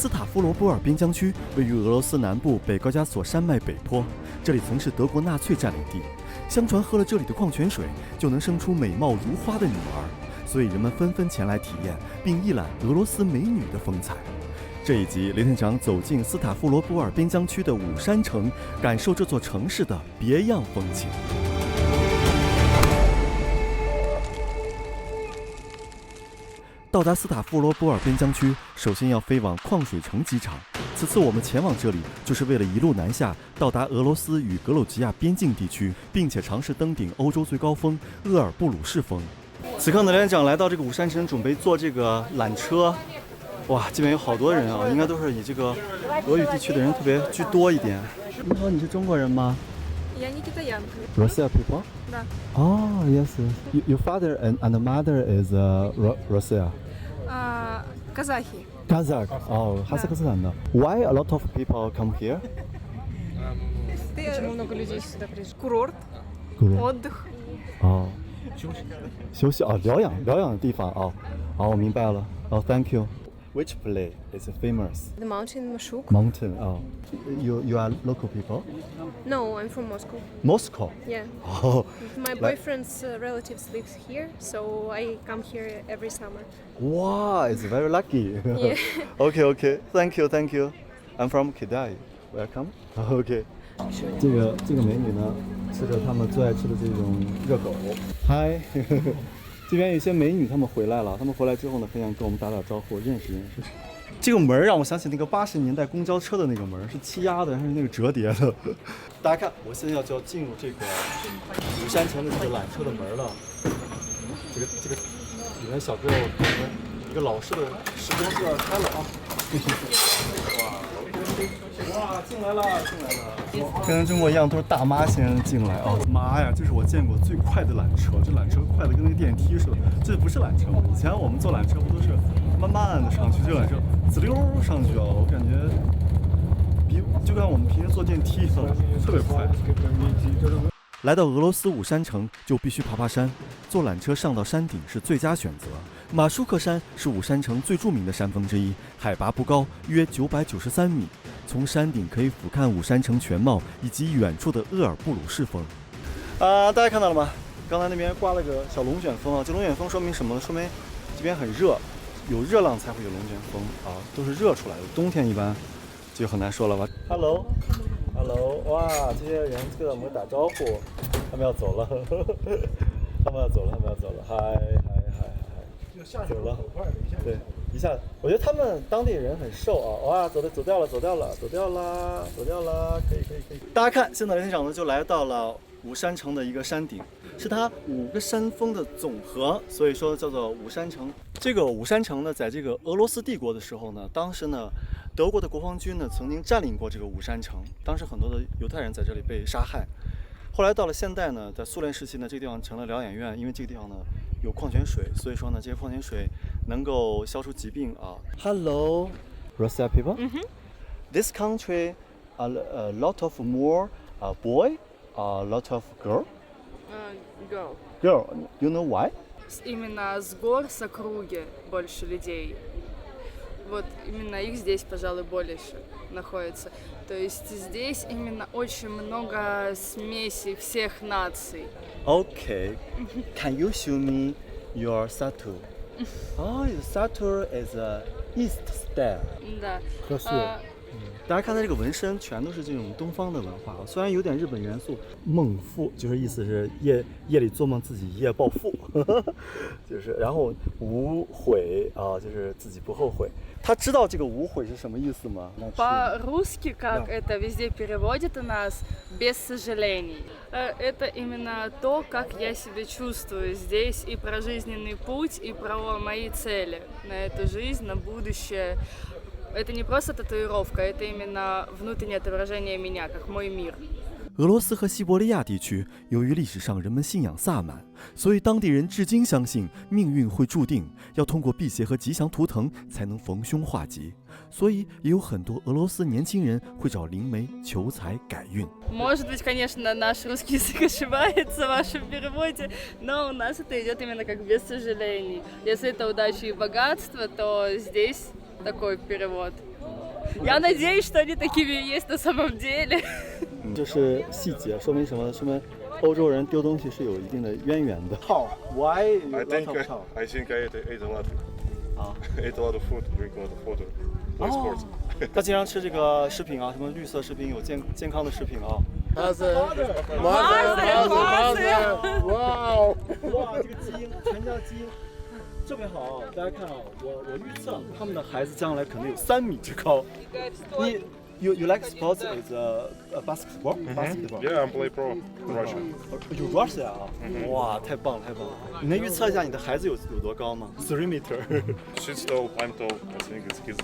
斯塔夫罗波尔边疆区位于俄罗斯南部北高加索山脉北坡，这里曾是德国纳粹占领地。相传喝了这里的矿泉水，就能生出美貌如花的女儿，所以人们纷纷前来体验，并一览俄罗斯美女的风采。这一集，雷探长走进斯塔夫罗波尔边疆区的武山城，感受这座城市的别样风情。到达斯塔夫罗波尔边疆区，首先要飞往矿水城机场。此次我们前往这里，就是为了一路南下，到达俄罗斯与格鲁吉亚边境地区，并且尝试登顶欧洲最高峰鄂尔布鲁士峰。此刻呢，雷探长来到这个武山城，准备坐这个缆车。哇，这边有好多人啊，应该都是以这个俄语地区的人特别居多一点。你好，你是中国人吗Я не китаянка.？Russia people? Да. Oh, yes. Your father and mother is Russia. Казахи. Kazakh. Oh, Kazakhstan. Why a lot of people come here? Почему много людей сюда приезжают? Курорт, отдых. 哦，休息哦，疗养的地方哦。好，我明白了。哦 ，Thank you. Which place is famous? The mountain Mashuk. Mountain. Oh, you are local people? No, I'm from Moscow. Moscow. Yeah. Oh, My boyfriend's relatives live here, so I come here every summer. wow, it's very lucky. Yeah. Okay. Thank you. I'm from Kidai. Welcome. Okay. 这个美女呢，吃着他们最爱吃的这种热狗。嗨，这边有一些美女，她们回来了。她们回来之后呢，很想跟我们打招呼，认识。这个门让我想起那个80年代公交车的那个门，是气压的，还是那个折叠的？大家看，我现在就要进入这个武山城的这个缆车的门了。这个里面小哥，一个老式的时光就要开了啊！哇，进来了！跟中国一样，都是大妈先进来啊！妈呀，这是我见过最快的缆车，这缆车快的跟那个电梯似的。这不是缆车吗？以前我们坐缆车不都是慢慢的上去，这缆车滋溜上去啊！我感觉就跟我们平时坐电梯似的，特别快。来到俄罗斯武山城就必须爬山，坐缆车上到山顶是最佳选择。马舒克山是武山城最著名的山峰之一，海拔不高，约993米。从山顶可以俯瞰武山城全貌以及远处的鄂尔布鲁士峰。大家看到了吗？刚才那边刮了个小龙卷风啊，这龙卷风说明什么呢？说明这边很热，有热浪才会有龙卷风啊，都是热出来的。冬天一般就很难说了吧。Hello， 哇，这些人跟我们打招呼，他们要走了，他们要走了，嗨，走了，对，一下，我觉得他们当地人很瘦啊，哇，走掉了，可以。大家看，现在雷探长呢就来到了武山城的一个山顶，是它5个山峰的总和，所以说叫做武山城。这个武山城呢，在这个俄罗斯帝国的时候呢，当时呢，德国的国防军呢曾经占领过这个武山城，当时很多的犹太人在这里被杀害。后来到了现代呢，在苏联时期呢，这个地方成了疗养院，因为这个地方呢有矿泉水，所以说呢，这些矿泉水能够消除疾病啊。Hello, Russia people. This country a lot of more boy, a lot of girl. Girl, you know why? Именно с гор, с округи больше людей. Вот именно их здесь, пожалуй, больше находится. То есть здесь именно очень много смесей всех наций. Okay. Can you show me your tattoo? Oh, the tattoo is East style. Да. 大家看它这个纹身全都是这种东方的文化，虽然有点日本元素。梦富就是意思是夜里做梦自己一夜暴富，就是然后无悔啊，就是自己不后悔。他知道这个无悔是什么意思吗？ По-русски, как это везде переводит у нас, без сожалений. Это именно то, как я себя чувствую здесь, и про жизненный путь, и про мои цели на эту жизнь, на будущее. Это не просто татуировка, это именно внутреннее отображение меня, как мой мир. 俄罗斯和西伯利亚地区，由于历史上人们信仰萨满，所以当地人至今相信命运会注定，要通过辟邪和吉祥图腾才能逢凶化吉。所以也有很多俄罗斯年轻人会找灵媒求财改运。Может быть, конечно, наш русский язык ошибается в вашем переводе, но у нас это идет именно как без сожалений. Если это удача и богатство, то здесь такой перевод. Я надеюсь, что они такими и есть на самом деле. 这是细节，说明什么？说明欧洲人丢东西是有一定的渊源的。好 ，Why I think lot of cow? I think I ate a lot. 啊， Ate a lot of food, drink a lot of water. Play sports. 他经常吃这个食品啊，什么绿色食品，有健康的食品啊。Wow! 哇，这个基因，全家基因特别好。大家看啊，我预测他们的孩子将来可能有3米之高。You like sports is basketball? Basketball. Yeah, I'm play pro in Russia. 有 Russia 啊！哇，太棒了，太棒了！你能预测一下你的孩子有多高吗？3 meter。She's tall, I'm tall. I think he's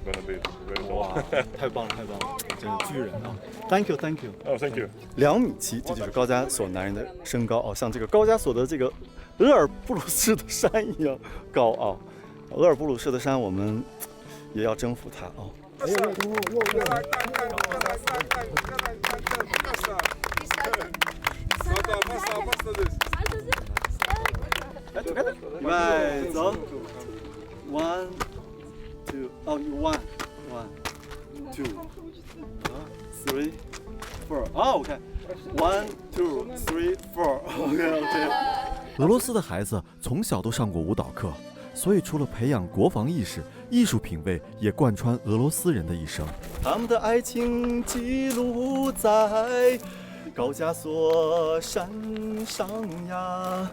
gonna be very tall. 哇，太棒了，太棒了，真是巨人啊！Thank you, thank you. Oh, thank you. 2.7米，这就是高加索男人的身高哦，像这个高加索的这个额尔布鲁士的山一样高傲。额尔布鲁士的山，我们也要征服它哦。来，走。1, 2，哦 ，1, 2，3，4，哦 ，OK。1, 2, 3, 4， OK。俄罗斯的孩子从小都上过舞蹈课，所以除了培养国防意识，艺术品味也贯穿俄罗斯人的一生。他们的爱情记录在高加索山上呀，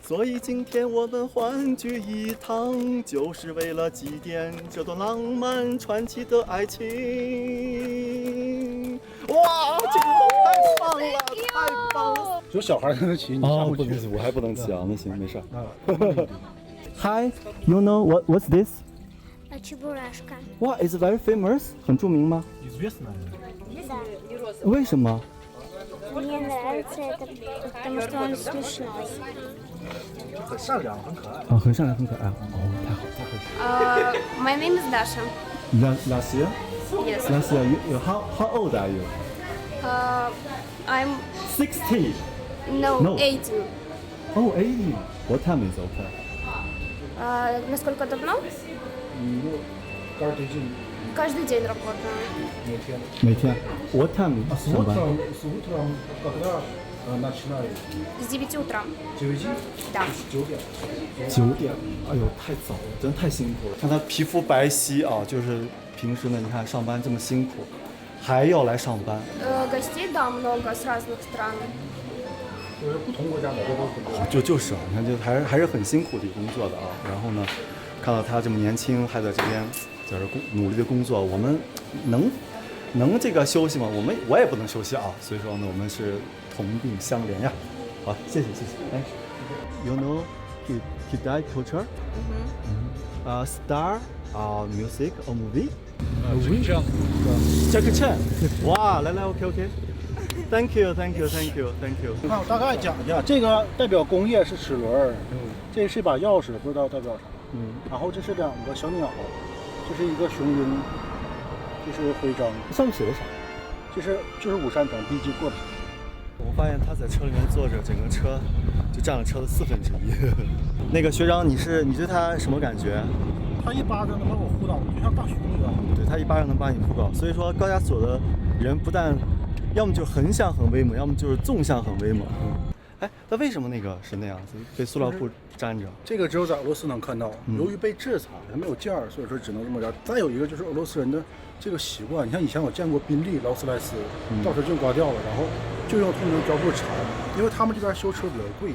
所以今天我们欢聚一堂，就是为了祭奠这段浪漫传奇的爱情。哇，这个太棒了，太棒了！只有小孩才能骑，你上不去。我还不能骑啊，那行，没事。Hi, you know what's this? Чебурашка. Wow, it's very famous， 很著名吗？ Да. 为什么？ Мне нравится это, потому что он смешной. 很善良，很可爱。啊，很善良，很可爱。哦，太好，太好。 My name is Dasha. Last year? Yes. Last year, how old are you? I'm 60. no, No. 18. Oh, 80. What time is okay? Насколько давно? каждый день Каждый день работаю. 每天。每天。What time с 上班？ утром, когда начинает? С 9 утра. 9 点。Да. 9点。 9点。哎呦，太早了，真的太辛苦了。看他皮肤白皙啊，就是平时呢，你看上班这么辛苦，还要来上班。 Гостей, да, много с разных стран. 就是不同国家的都很多。就是啊，你看，就还是很辛苦的工作的啊。然后呢，看到他这么年轻，还在这边在这努力的工作，我们能这个休息吗？我也不能休息啊。所以说呢，我们是同病相怜呀。好，谢谢。哎，You know Kidai culture? Star, music or movie? Jackie Chan. 哇，来 OK。Thank you. 那我大概讲一下，这个代表工业是齿轮，这是一把钥匙，不知道代表啥。然后这是2个小鸟，这是一个雄鹰，这是徽章。上面写的啥？就是武山城第1季过程。我发现他在车里面坐着，整个车就占了车的1/4。那个学长，你对他什么感觉？他一巴掌能把我呼倒，就像大熊一样。对，他一巴掌能把你扑倒。所以说高加索的人不但要么就是横向很威猛，要么就是纵向很威猛。哎，那为什么那个是那样子，被塑料布粘着？这个只有在俄罗斯能看到，由于被制裁，它没有件儿，所以说只能这么着。再有一个就是俄罗斯人的这个习惯，你像以前我见过宾利、劳斯莱斯，倒车镜刮掉了，然后就用透明胶布缠，因为他们这边修车比较贵。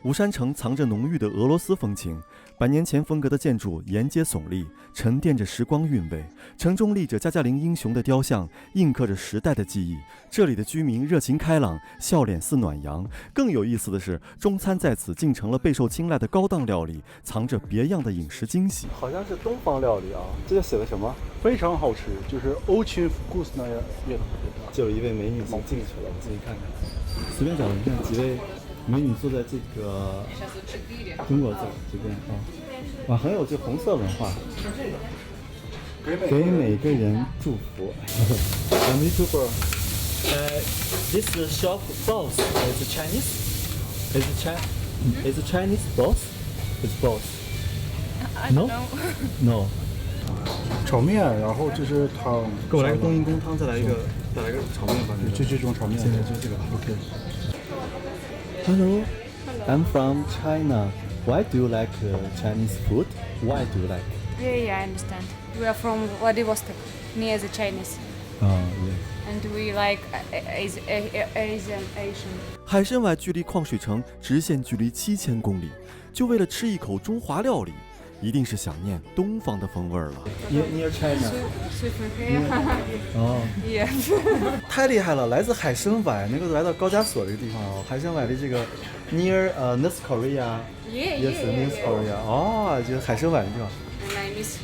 吴山城藏着浓郁的俄罗斯风情，100年前风格的建筑沿街耸立，沉淀着时光韵味。城中立着加加林英雄的雕像，印刻着时代的记忆。这里的居民热情开朗，笑脸似暖阳。更有意思的是，中餐在此竟成了备受青睐的高档料理，藏着别样的饮食惊喜。好像是东方料理啊，这就写的什么？非常好吃，就是欧钦福库斯那样味道。就有一位美女已经进去了，我进去看看。随便找，你看几位美女坐在这个中国座这边啊，哇，很有这红色文化，给每个人祝福。I'm YouTuber. This shop boss is Chinese. Is Chinese boss? It's boss. I don't know. No. 炒面，然后这是汤。给我来个冬阴功汤，再来一个炒面吧。这种炒面。现在就这个 OK。Hello, I'm from China. Why do you like Chinese food? Why do you like? Yeah, I understand. We are from Vladivostok, near the Chinese, Yeah. and we like Asian. 海参崴距离矿水城直线距离7000公里，就为了吃一口中华料理，一定是想念东方的风味了。Near China. Yeah. 太厉害了！来自海参崴，能够来到高加索这个地方哦。海参崴的这个 near North Korea. Yes, North Korea. 哦，就是海参崴的地方。And I miss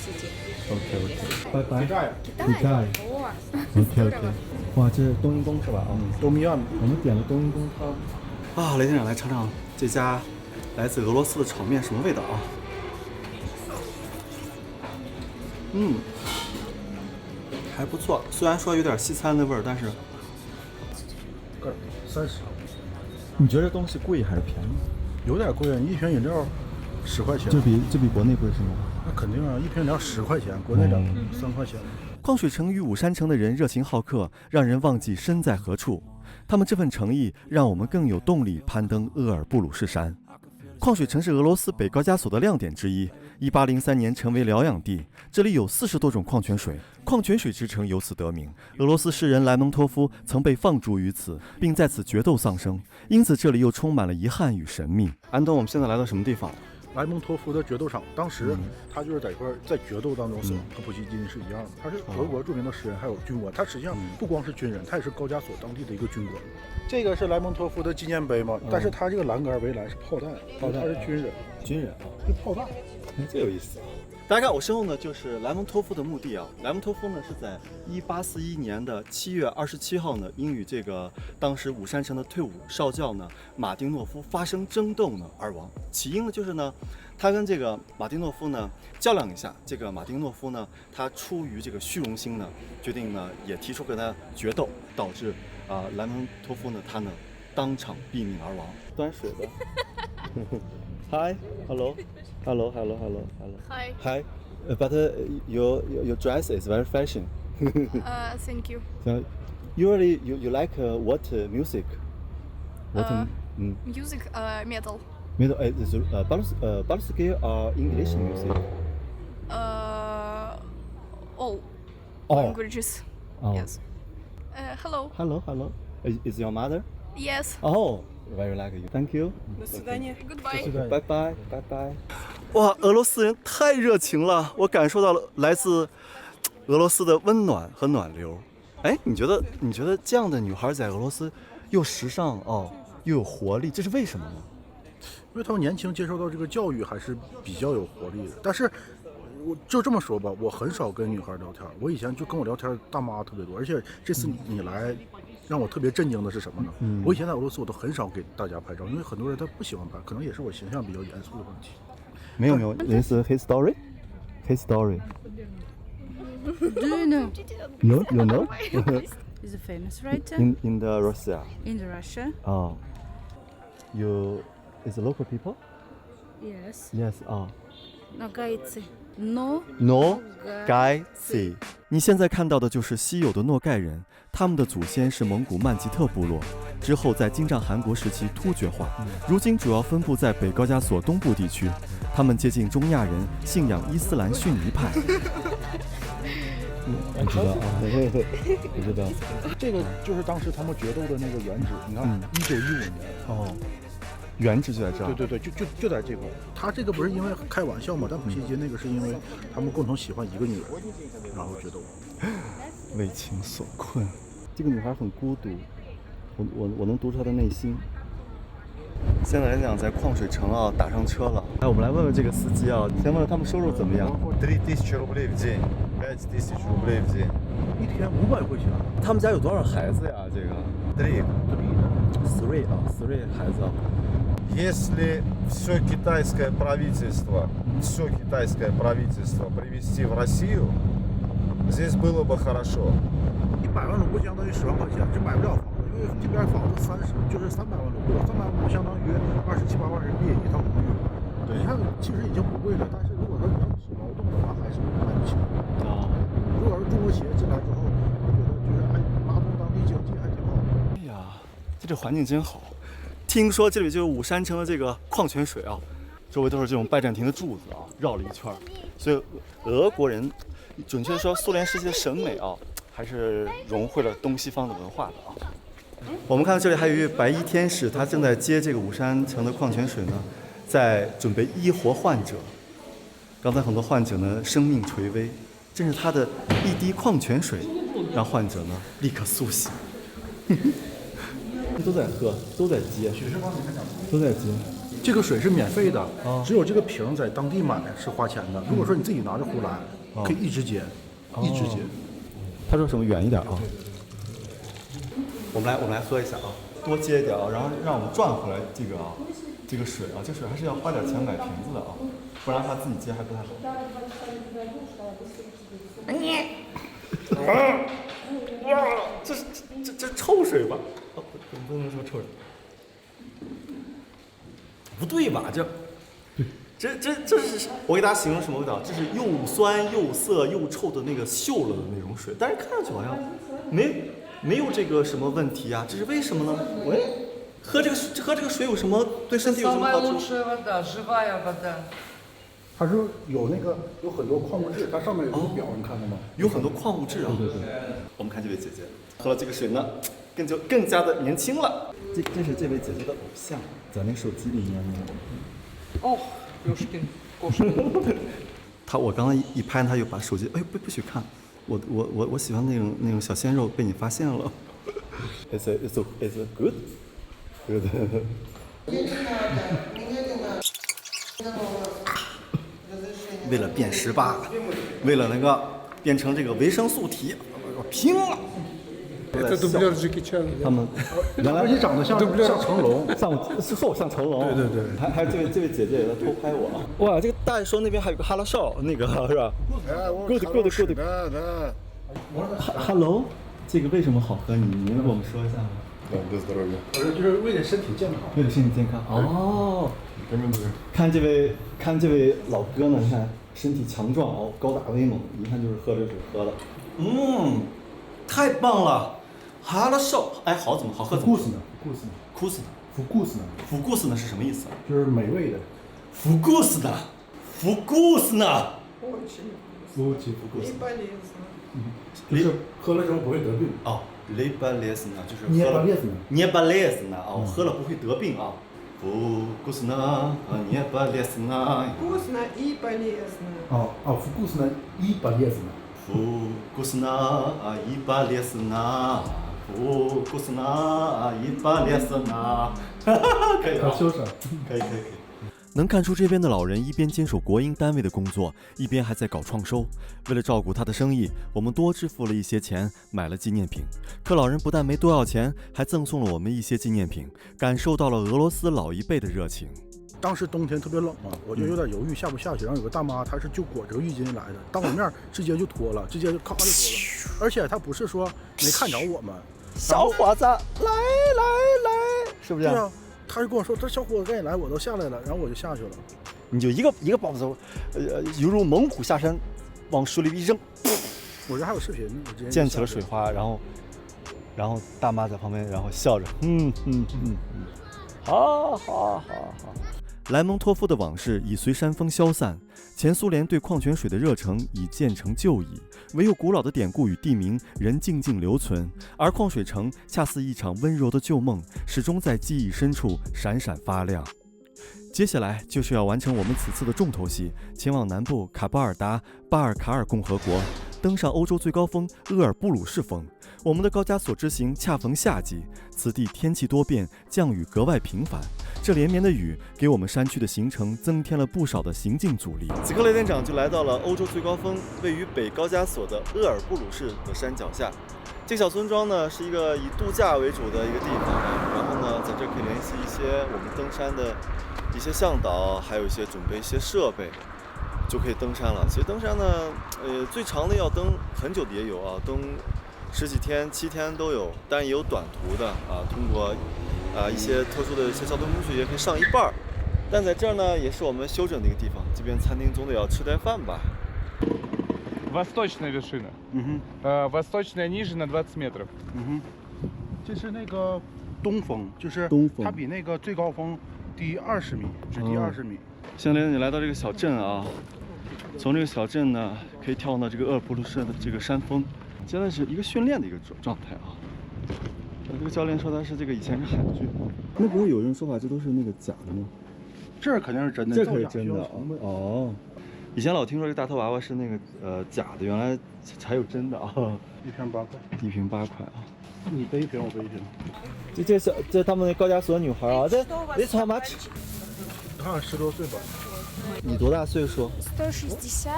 city. OK，拜拜。Китай。OK。哇，这是冬阴功是吧？冬阴面。我们点了冬阴功汤。啊，雷店长来尝尝这家来自俄罗斯的炒面什么味道啊？还不错，虽然说有点西餐的味儿，但是个30。你觉得东西贵还是便宜？有点贵，一瓶饮料10块钱。这比国内贵是吗？那肯定啊，一瓶饮料10块钱，国内3块钱。矿水城与武山城的人热情好客，让人忘记身在何处。他们这份诚意，让我们更有动力攀登鄂尔布鲁士山。矿水城是俄罗斯北高加索的亮点之一。1803年成为疗养地，这里有40多种矿泉水，矿泉水之城由此得名。俄罗斯诗人莱蒙托夫曾被放逐于此，并在此决斗丧生，因此这里又充满了遗憾与神秘。安东，我们现在来到什么地方？莱蒙托夫的决斗场，当时他就是在一块在决斗当中死亡，和普希金是一样的。他是俄国著名的诗人，还有军官。他实际上不光是军人，他也是高加索当地的一个军官。这个是莱蒙托夫的纪念碑嘛？但是他这个栏杆围栏是炮弹，他是军人，是炮弹。这有意思。大家看我身后呢，就是莱蒙托夫的墓地啊。莱蒙托夫呢是在1841年的7月27号呢，因与这个当时武山城的退伍少将呢马丁诺夫发生争斗呢而亡。起因呢就是呢，他跟这个马丁诺夫呢较量一下，这个马丁诺夫呢他出于这个虚荣心呢，决定呢也提出跟他决斗，导致莱蒙托夫呢他呢当场毙命而亡。端水的。Hi, hello. Hi. But your dress is very fashion. Thank you. So, usually you like what music? What Music, metal. Middle is Baluski or English music? All All. languages. Oh. Yes. Hello. Hello. Is your mother? Yes. Oh, very like you. Thank you. Goodbye. Bye bye. 哇，俄罗斯人太热情了，我感受到了来自俄罗斯的温暖和暖流。哎，你觉得这样的女孩在俄罗斯又时尚哦，又有活力，这是为什么呢？因为他们年轻，接受到这个教育还是比较有活力的。但是我就这么说吧，我很少跟女孩聊天。我以前就跟我聊天大妈特别多，而且这次你来，让我特别震惊的是什么呢？我以前在俄罗斯我都很少给大家拍照，因为很多人他不喜欢拍，可能也是我形象比较严肃的问题。没有，This is his story. His story. Do you know? No, you know? He's a famous writer In the Russia. in Russia. Oh. You is local people? Yes. Yes. Oh. Nogaiцы. No. No. Gaici. 你现在看到的就是稀有的诺盖人，他们的祖先是蒙古曼吉特部落，之后在金帐汗国时期突厥化，如今主要分布在北高加索东部地区。他们接近中亚人，信仰伊斯兰逊尼派。我知道啊，我知道。这个就是当时他们决斗的那个原址，你看1915年。哦，原址就在这儿。对，就在这块儿。他这个不是因为开玩笑嘛？但普希金那个是因为他们共同喜欢一个女人，然后决斗。为情所困，这个女孩很孤独，我能读出她的内心。现在来讲，在矿水城啊打上车了。哎，我们来问问这个司机啊，先问问他们收入怎么样3000 рублей в день, 5000 рублей в день. 一天500块钱。他们家有多少孩子呀？这个 3. three 孩子啊。Если все китайское правительство привезти в Россию, здесь было бы хорошо. 100万卢布相当于10万块钱，这买不了房子，因为这边房子就是300万卢布，300万卢布相当于27、8万人民币一套公寓。对，你看其实已经不贵了，但是如果说你要只劳动的话，还是情。啊，如果是中国企业进来之后，我觉得就是还拉动当地经济还挺好。哎呀，这环境真好。听说这里就是武山城的这个矿泉水啊，周围都是这种拜占庭的柱子啊，绕了一圈儿。所以俄国人，准确说苏联时期的审美啊，还是融汇了东西方的文化的啊。我们看到这里还有一位白衣天使，他正在接这个武山城的矿泉水呢，在准备医活患者。刚才很多患者呢生命垂危，正是他的一滴矿泉水，让患者呢立刻苏醒。都在喝，都在接，都在接。这个水是免费的，只有这个瓶在当地买是花钱的。如果说你自己拿着壶来，可以一直接，一直接。他说什么远一点啊？我们来喝一下啊，多接一点啊，然后让我们赚回来这个水啊，这水还是要花点钱买瓶子的啊，不然他自己接还不太好。这臭水吧？哦，不能说臭水。不对吧？这是我给大家形容什么味道？这是又酸又涩又臭的那个锈了的那种水，但是看上去好像没有这个什么问题啊，这是为什么呢？喂，喝这个水有什么对身体有什么好处？它是有很多矿物质，它上面有个表，你看到吗？有很多矿物质啊。对。我们看这位姐姐喝了这个水呢，更加的年轻了。这是这位姐姐的偶像，在那手机里面呢。哦，我刚刚一拍，他就把手机，哎，不许看。我喜欢那种小鲜肉，被你发现了。It's good.为了变18，为了那个变成这个维生素体，我拼了。他们原来你长得像成龙，像成龙。对。还有这位姐姐也在偷拍我。哇，这个大爷说那边还有个哈拉少，那个是吧 ？Good。Hello， 这个为什么好喝？你能给我们说一下吗？就是为了身体健康。为了身体健康。哦。看这位老哥呢，你看身体强壮哦，高大威猛，一看就是喝这水喝的。太棒了！哈拉少，哎，好怎么好喝？福故斯呢是什么意思？就是美味的。福故斯呢？就是喝了之后不会得病。哦，Lebalesna就是捏巴列斯呢哦，喝了不会得病啊。福故斯呢，Lebalesna。福故斯呢，伊巴列斯呢。福故斯呢，伊巴列斯呢。福故斯呢，伊巴列斯呢。福故斯呢，伊巴列斯呢。可以啊，好羞涩。可以。能看出这边的老人一边坚守国营单位的工作，一边还在搞创收。为了照顾他的生意，我们多支付了一些钱，买了纪念品。可老人不但没多要钱，还赠送了我们一些纪念品，感受到了俄罗斯老一辈的热情。当时冬天特别冷嘛，我就有点犹豫下不下去。然后有个大妈，她是就裹着浴巾来的，当我面直接就脱了，直接就咔就脱了。而且她不是说没看着我们，小伙子，来，是不是？对啊。他就跟我说：“这小伙子赶紧来，我都下来了。”然后我就下去了。你就一个抱子，犹如猛虎下山，往水里一扔。我这还有视频呢，溅起了水花，然后大妈在旁边，然后笑着，好。莱蒙托夫的往事已随山风消散，前苏联对矿泉水的热诚已渐成旧矣，唯有古老的典故与地名仍静静留存，而矿水城恰似一场温柔的旧梦，始终在记忆深处闪闪发亮。接下来就是要完成我们此次的重头戏，前往南部卡巴尔达巴尔卡尔共和国，登上欧洲最高峰厄尔布鲁士峰。我们的高加索之行恰逢夏季，此地天气多变，降雨格外频繁。这连绵的雨给我们山区的行程增添了不少的行进阻力。此刻雷店长就来到了欧洲最高峰，位于北高加索的厄尔布鲁士的山脚下。这个小村庄呢是一个以度假为主的一个地方，然后呢在这可以联系一些我们登山的一些向导，还有一些准备一些设备，就可以登山了。其实登山呢，最长的要登很久的也有啊，登10几天、7天都有，当然也有短途的啊，通过一些特殊的一些交通工具也可以上一半。但在这儿呢，也是我们休整的一个地方。这边餐厅总得要吃点饭吧。восточная вершина. Восточная ниже на 20 метров. 这是那个东峰，就是东峰它比那个最高峰低20米，只低20米。现在你来到这个小镇啊，从这个小镇呢，可以眺望到这个鄂尔多斯的这个山峰。现在是一个训练的一个状态啊。这个教练说他是这个以前是海军。那不会有人说法这都是那个假的吗？这儿肯定是真的，这可是真的造假需要成本哦。以前老听说这个大头娃娃是那个假的，原来还有真的啊。一瓶8块，1瓶8块啊。你背一瓶，我背一瓶。这他们高加索女孩啊，这 This how much？ 看10多岁吧。你多大岁数160,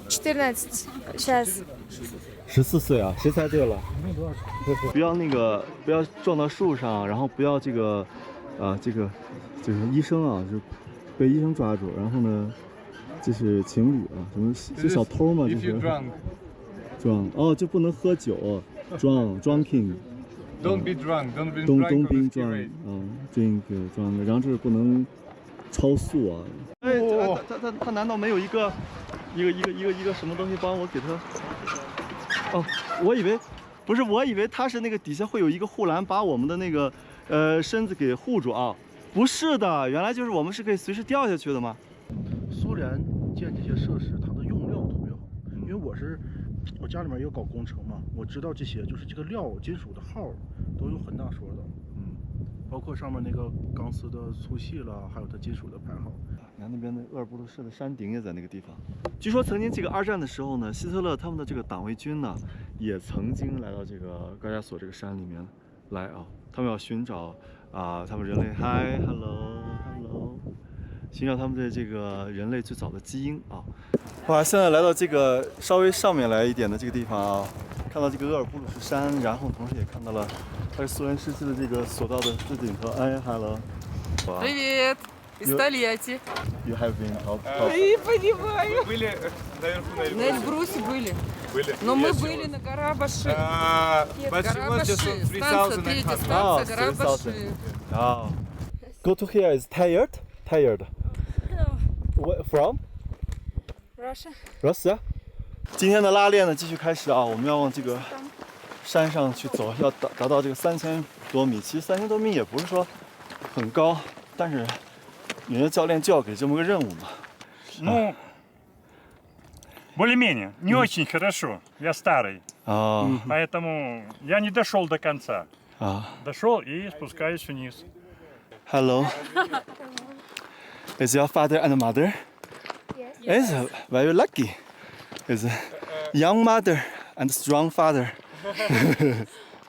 14. Сейчас. ？14岁啊，谁猜对了？不要那个，不要撞到树上，然后不要这个，这个就是医生啊，就被医生抓住，然后呢，这是情侣啊，什么这小偷嘛，这是 drunk 哦，就不能喝酒 ，drunking。 Don't be drunk. Don't be Don't drunk. be drunk. drink drunk， 然后这是不能超速啊。哎，他难道没有一个什么东西帮我给他？哦，我以为不是，我以为他是那个底下会有一个护栏把我们的那个身子给护住啊。不是的，原来就是我们是可以随时掉下去的吗？苏联建这些设施，它的用料特别好，因为我家里面也有搞工程嘛，我知道这些就是这个料金属的号都有很大说的，包括上面那个钢丝的粗细了，还有它金属的牌号。你看那边的鄂尔多斯的山顶也在那个地方。据说曾经这个2战的时候呢，希特勒他们的这个党卫军呢，也曾经来到这个高加索这个山里面来啊，他们要寻找他们人类，Hello， 寻找他们的这个人类最早的基因啊。哇，现在来到这个稍微上面来一点的这个地方啊，看到这个鄂尔多斯山，然后同时也看到了它是苏联时期的这个索道的最顶头。哎 ，Hello。Привет! Из Тольятти. You have been how? Не понимаю. Были наверху на На Эльбрусе были. Были. Но мы были на Карабаши. Карабаши. Станция, третья станция, Карабаши. Oh. Go to here is tired? Tired. Where from? Russia. Russia. 今天的拉练呢继续开始啊，我们要往这个山上去走，要达到这个3000多米。其实3000多米也不是说很高，但是人家教练就要给这么个任务嘛。Ну, более-менее. Не очень хорошо. Я старый. Поэтому я не дошел до конца. Дошел и спускаюсь вниз. Hello. Is your father and mother? Yes. It's very lucky. It's a young mother and strong father.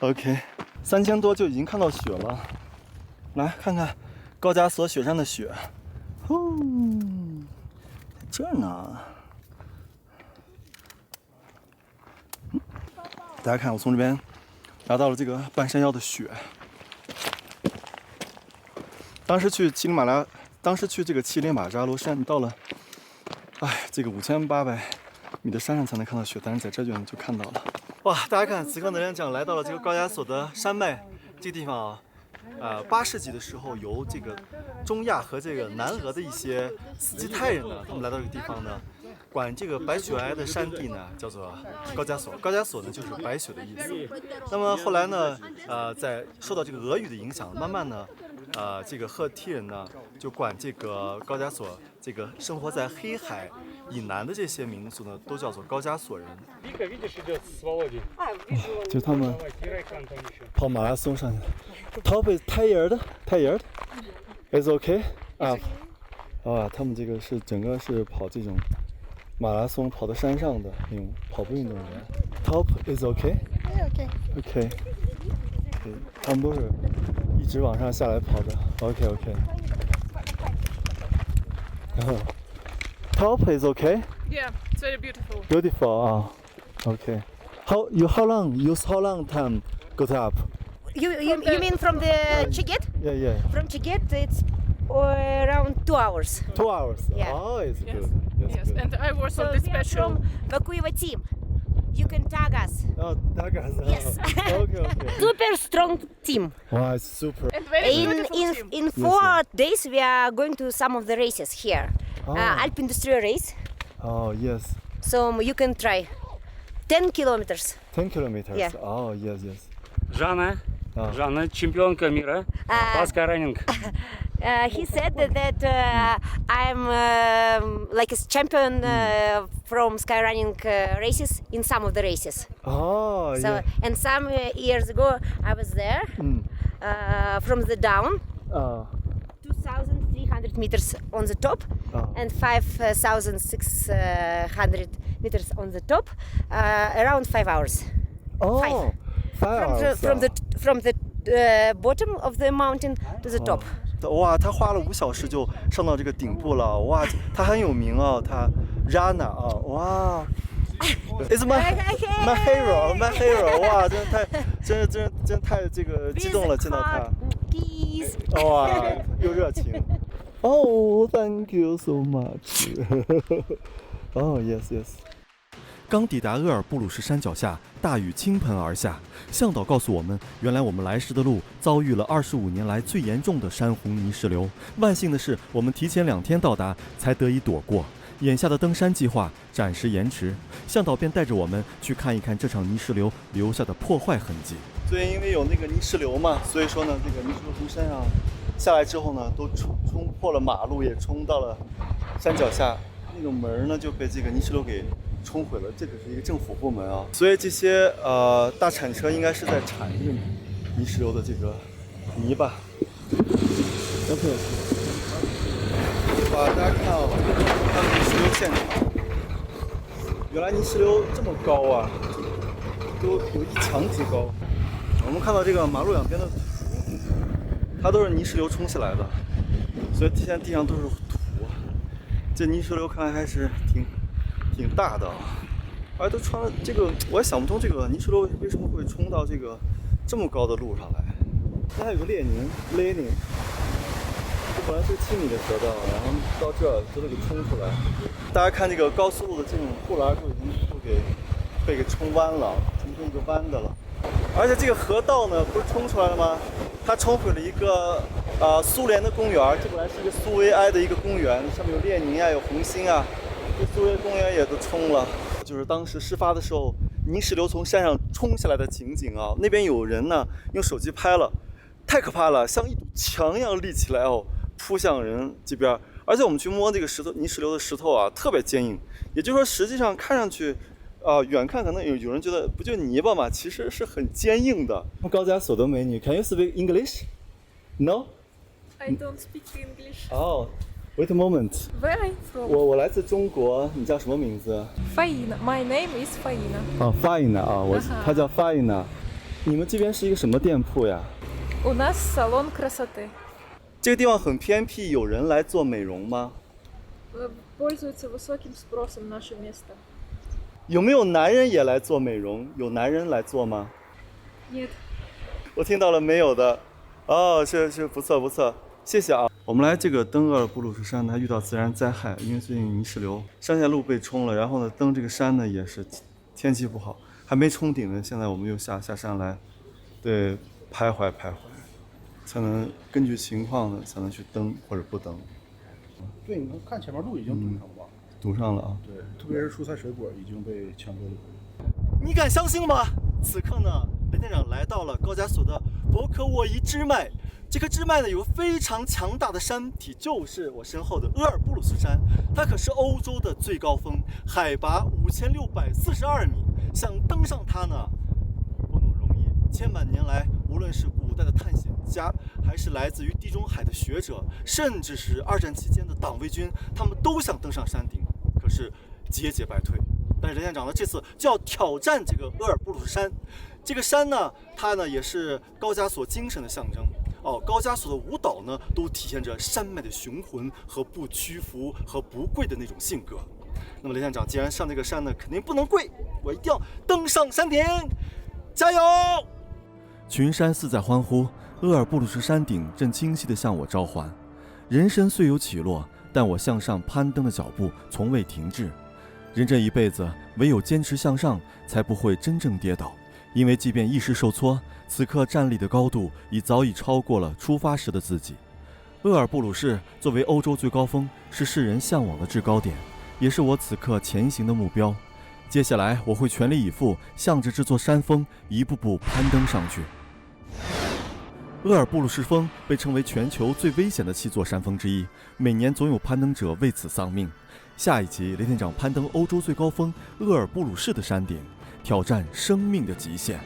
OK. 3000多就已经看到雪了，来看看高加索雪山的雪。这儿呢。大家看，我从这边拿到了这个半山腰的雪。当时去这个乞力马扎罗山，到了，这个5800米的山上才能看到雪，但是在这就看到了。哇，大家看，此刻能量奖来到了这个高加索的山脉这个地方啊。8世纪的时候，由这个中亚和这个南俄的一些斯基泰人呢，他们来到这个地方呢，管这个白雪皑皑的山地呢叫做高加索。高加索呢就是白雪的意思。那么后来呢，在受到这个俄语的影响，慢慢呢，这个赫梯人呢就管这个高加索这个生活在黑海以南的这些民族呢，都叫做高加索人。就他们跑马拉松上去。Top is tired. Is okay. 他们这个是整个是跑这种马拉松，跑到山上的那种跑步运动员。Top is okay. Okay. 对，他们都是一直往上下来跑的。Okay. 然后 Top is okay. Yeah, it's very beautiful. Beautiful. Okay. How long time go up? You mean from the Chigit? Yeah. From Chigit, it's around 2 hours. 2 hours. Yeah. Oh, it's good. Yes, and I was on the special. From Vakuiva team. You can tag us. Oh, tag us. Yes. Okay. Super strong team. Wow, it's super. And very beautiful team. In 4 days, we are going to some of the races here. Alp Industrial Race. Oh, yes. So you can try. 10 kilometers. 10 kilometers. Yeah. Oh, yes, yes. Жанна, чемпионка мира по скайранинг. He said that I'm like a champion from skyrunning races in some of the races. Oh, So yeah. and some years ago I was there from the down, 2,300 meters on the top and 5,600 meters on the top, around 5 hours. Oh, 5 hours. From the bottom of the mountain to the top. 哇，他花了5小时就上到这个顶部了，哇，他很有名啊，他 Rana 啊，哇 ，It's my hero， my hero， 哇，真太这个激动了，见到他，哇，又热情，Oh, thank you so much 。Oh, yes, yes。刚抵达鄂尔布鲁士山脚下，大雨倾盆而下。向导告诉我们，原来我们来时的路遭遇了25年来最严重的山洪泥石流。万幸的是，我们提前2天到达，才得以躲过。眼下的登山计划暂时延迟，向导便带着我们去看一看这场泥石流留下的破坏痕迹。所以因为有那个泥石流嘛，所以说呢，这个泥石流从山上下来之后呢，都冲破了马路，也冲到了山脚下。那个门呢就被这个泥石流给冲毁了，这可是一个政府部门啊，所以这些大铲车应该是在铲这个泥石流的这个泥巴。OK， 哇，大家看哦，它的泥石流现场，原来泥石流这么高啊，都有1墙之高。我们看到这个马路两边的土，它都是泥石流冲下来的，所以现在地上都是土。这泥石流看来还是挺大的啊，而都穿了这个，我也想不通这个泥石流为什么会冲到这个这么高的路上来。这还有个列宁，这本来是7米的河道，然后到这儿都给冲出来。大家看这个高速路的这种护栏都已经被给冲弯了，冲成一个弯的了。而且这个河道呢，不是冲出来了吗？它冲毁了一个苏联的公园，这本来是一个苏维埃的一个公园，上面有列宁啊，有红星啊，这苏维埃公园也都冲了。就是当时事发的时候，泥石流从山上冲下来的情景啊，那边有人呢用手机拍了，太可怕了，像一堵墙一样立起来哦，扑向人这边。而且我们去摸这个泥石流的石头啊，特别坚硬，也就是说实际上看上去。远看可能有人觉得不就泥巴嘛，其实是很坚硬的。高加索的美女 ，Can you speak English? No? I don't speak English. Oh, wait a moment. Where are you from? 我来自中国，你叫什么名字？ Faina. My name is Faina. 哦 ，Faina 啊，她叫 Faina。你们这边是一个什么店铺呀？ У нас салон красоты. 这个地方很偏僻，有人来做美容吗？ Пользуется высоким спросом наше место. 有没有男人也来做美容？有男人来做吗？ Нет. 我听到了没有的。哦，是不错，谢谢啊。我们来这个登鄂尔布鲁士山呢，还遇到自然灾害，因为最近泥石流，山下路被冲了，然后呢登这个山呢也是天气不好，还没冲顶呢。现在我们又下山来，对，徘徊，才能根据情况呢才能去登或者不登。对，你看前面路已经堵上了。堵上了啊！对，特别是蔬菜水果已经被抢购了。你敢相信吗？此刻呢，雷店长来到了高加索的博科沃伊支脉。这个支脉呢有非常强大的山体，就是我身后的鄂尔布鲁斯山。它可是欧洲的最高峰，海拔5642米。想登上它呢，不那么容易。千百年来，无论是古代的探险家，还是来自于地中海的学者，甚至是2战期间的党卫军，他们都想登上山顶，可是节节败退。但是任县长呢，这次就要挑战这个鄂尔布鲁士山。这个山呢，它呢也是高加索精神的象征。高加索的舞蹈呢，都体现着山脉的雄浑和不屈服和不跪的那种性格。那么雷县长既然上这个山呢，肯定不能跪，我一定要登上山顶，加油！群山似在欢呼，鄂尔布鲁士山顶正清晰地向我召唤。人生虽有起落，但我向上攀登的脚步从未停滞。人这一辈子，唯有坚持向上，才不会真正跌倒。因为即便一时受挫，此刻站立的高度已早已超过了出发时的自己。鄂尔布鲁士作为欧洲最高峰，是世人向往的制高点，也是我此刻前行的目标。接下来我会全力以赴，向着这座山峰一步步攀登上去。厄尔布鲁士峰被称为全球最危险的7座山峰之一，每年总有攀登者为此丧命。下一集，雷店长攀登欧洲最高峰厄尔布鲁士的山顶，挑战生命的极限。